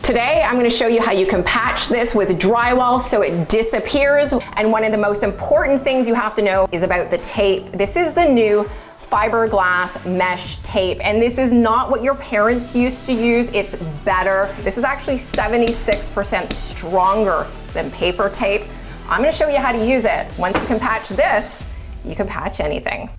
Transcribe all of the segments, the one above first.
Today, I'm going to show you how you can patch this with drywall so it disappears. And one of the most important things you have to know is about the tape. This is the new fiberglass mesh tape, and this is not what your parents used to use. It's better. This is actually 76% stronger than paper tape. I'm going to show you how to use it. Once you can patch this, you can patch anything.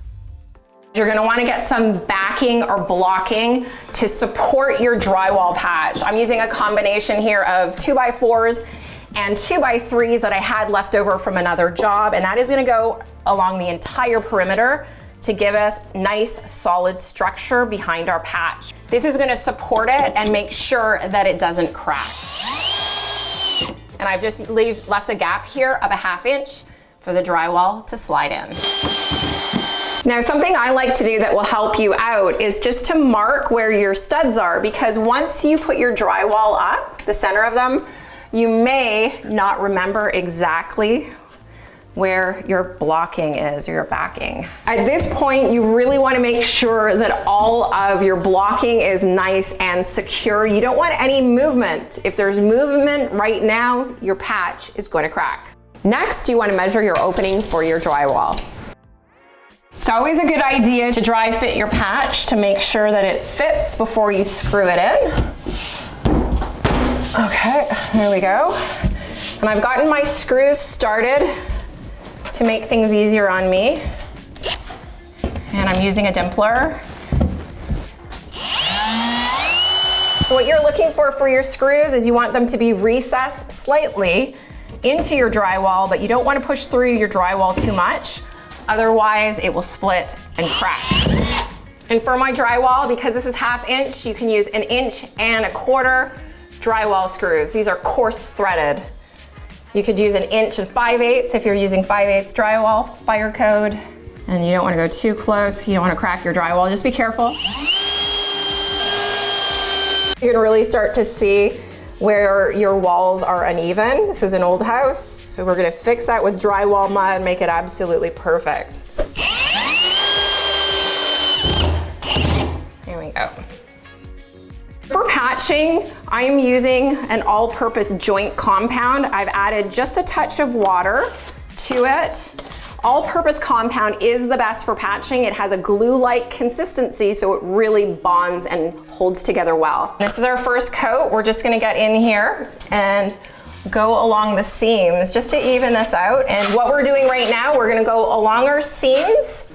You're going to want to get some backing or blocking to support your drywall patch. I'm using a combination here of 2x4s and 2x3s that I had left over from another job, and that is going to go along the entire perimeter to give us nice solid structure behind our patch. This is going to support it and make sure that it doesn't crack. And I've just left a gap here of a 1/2 inch for the drywall to slide in. Now, something I like to do that will help you out is just to mark where your studs are, because once you put your drywall up, the center of them, you may not remember exactly where your blocking is or your backing. At this point, you really want to make sure that all of your blocking is nice and secure. You don't want any movement. If there's movement right now, your patch is going to crack. Next, you want to measure your opening for your drywall. It's always a good idea to dry fit your patch to make sure that it fits before you screw it in. Okay, there we go. And I've gotten my screws started to make things easier on me. And I'm using a dimpler. So what you're looking for your screws is you want them to be recessed slightly into your drywall, but you don't want to push through your drywall too much. Otherwise, it will split and crack. And for my drywall, because this is 1/2 inch, you can use 1 1/4 inch drywall screws. These are coarse threaded. You could use 1 5/8 inch if you're using 5/8 drywall fire code. And you don't want to go too close. You don't want to crack your drywall. Just be careful. You can really start to see where your walls are uneven. This is an old house, so we're going to fix that with drywall mud and make it absolutely perfect. There we go. For patching, I'm using an all-purpose joint compound. I've added just a touch of water to it. All-purpose compound is the best for patching. It has a glue-like consistency, so it really bonds and holds together well. This is our first coat. We're just gonna get in here and go along the seams just to even this out. And what we're doing right now, we're gonna go along our seams,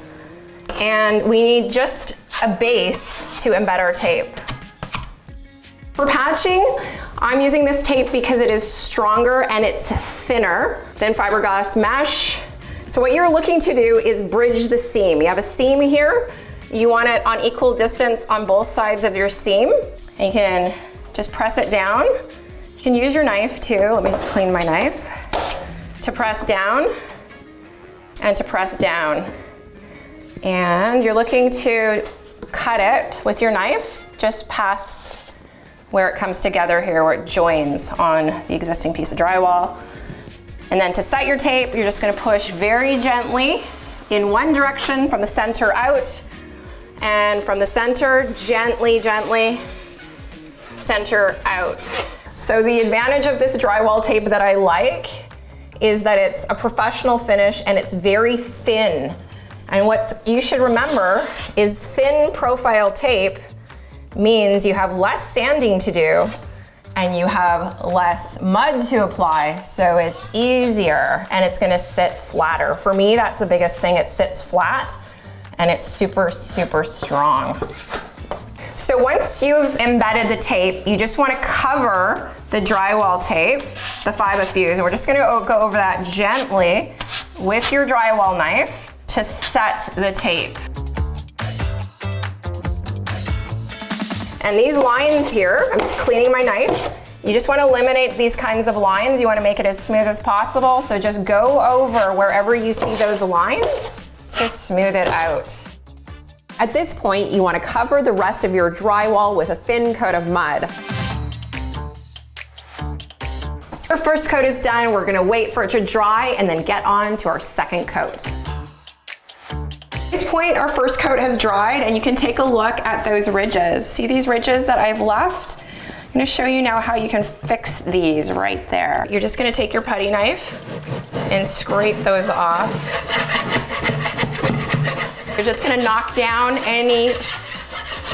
and we need just a base to embed our tape. For patching, I'm using this tape because it is stronger and it's thinner than fiberglass mesh. So what you're looking to do is bridge the seam. You have a seam here. You want it on equal distance on both sides of your seam. And you can just press it down. You can use your knife too. Let me just clean my knife. To press down and to press down. And you're looking to cut it with your knife just past where it comes together here, where it joins on the existing piece of drywall. And then to set your tape, you're just gonna push very gently in one direction from the center out, and from the center, gently, gently, center out. So the advantage of this drywall tape that I like is that it's a professional finish and it's very thin. And what you should remember is thin profile tape means you have less sanding to do and you have less mud to apply, so it's easier and it's gonna sit flatter. For me, that's the biggest thing. It sits flat and it's super, super strong. So once you've embedded the tape, you just wanna cover the drywall tape, the 5 and we're just gonna go over that gently with your drywall knife to set the tape. And these lines here, I'm just cleaning my knife. You just want to eliminate these kinds of lines. You want to make it as smooth as possible. So just go over wherever you see those lines to smooth it out. At this point, you want to cover the rest of your drywall with a thin coat of mud. Our first coat is done. We're going to wait for it to dry and then get on to our second coat. At this point, our first coat has dried and you can take a look at those ridges. See these ridges that I've left? I'm gonna show you now how you can fix these right there. You're just gonna take your putty knife and scrape those off. You're just gonna knock down any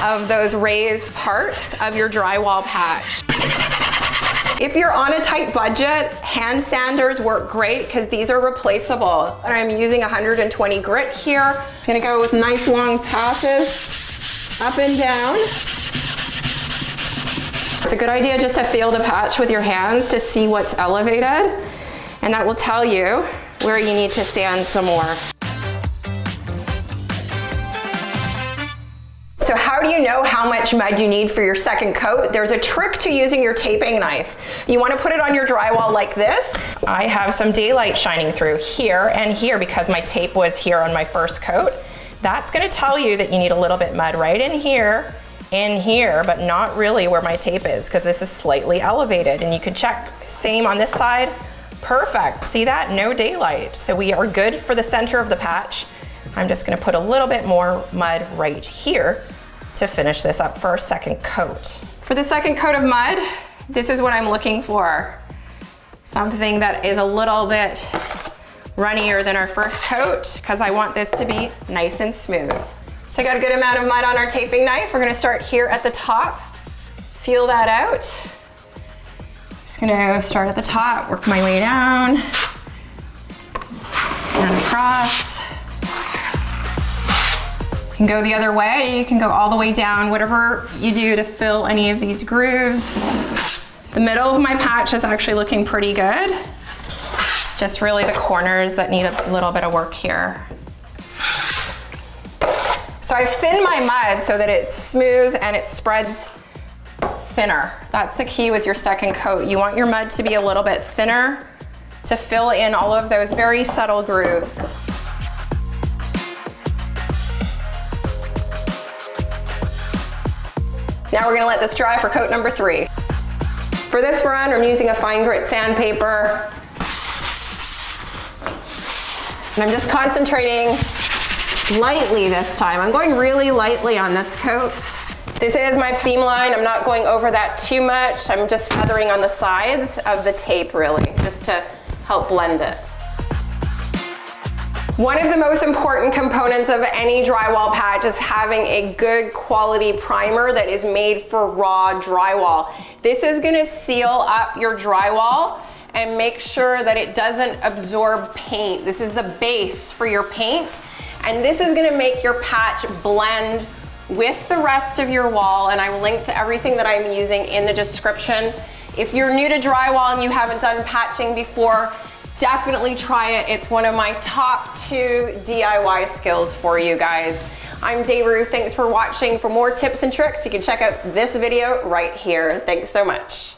of those raised parts of your drywall patch. If you're on a tight budget, hand sanders work great because these are replaceable. And I'm using 120 grit here. I'm gonna go with nice long passes up and down. It's a good idea just to feel the patch with your hands to see what's elevated, and that will tell you where you need to sand some more. So how do you know how much mud you need for your second coat? There's a trick to using your taping knife. You want to put it on your drywall like this. I have some daylight shining through here and here because my tape was here on my first coat. That's going to tell you that you need a little bit mud right in here, but not really where my tape is because this is slightly elevated, and you can check. Same on this side. Perfect. See that? No daylight. So we are good for the center of the patch. I'm just going to put a little bit more mud right here to finish this up for our second coat. For the second coat of mud, this is what I'm looking for. Something that is a little bit runnier than our first coat because I want this to be nice and smooth. So I got a good amount of mud on our taping knife. We're gonna start here at the top, feel that out. Just gonna start at the top, work my way down, and across. You can go the other way, you can go all the way down, whatever you do to fill any of these grooves. The middle of my patch is actually looking pretty good. It's just really the corners that need a little bit of work here. So I've thinned my mud so that it's smooth and it spreads thinner. That's the key with your second coat. You want your mud to be a little bit thinner to fill in all of those very subtle grooves. Now we're gonna let this dry for coat number 3. For this run, I'm using a fine grit sandpaper. And I'm just concentrating lightly this time. I'm going really lightly on this coat. This is my seam line. I'm not going over that too much. I'm just feathering on the sides of the tape really, just to help blend it. One of the most important components of any drywall patch is having a good quality primer that is made for raw drywall. This is gonna seal up your drywall and make sure that it doesn't absorb paint. This is the base for your paint, and this is gonna make your patch blend with the rest of your wall, and I will link to everything that I'm using in the description. If you're new to drywall and you haven't done patching before, definitely try it. It's one of my top 2 DIY skills for you guys. I'm Daru, thanks for watching. For more tips and tricks, you can check out this video right here. Thanks so much.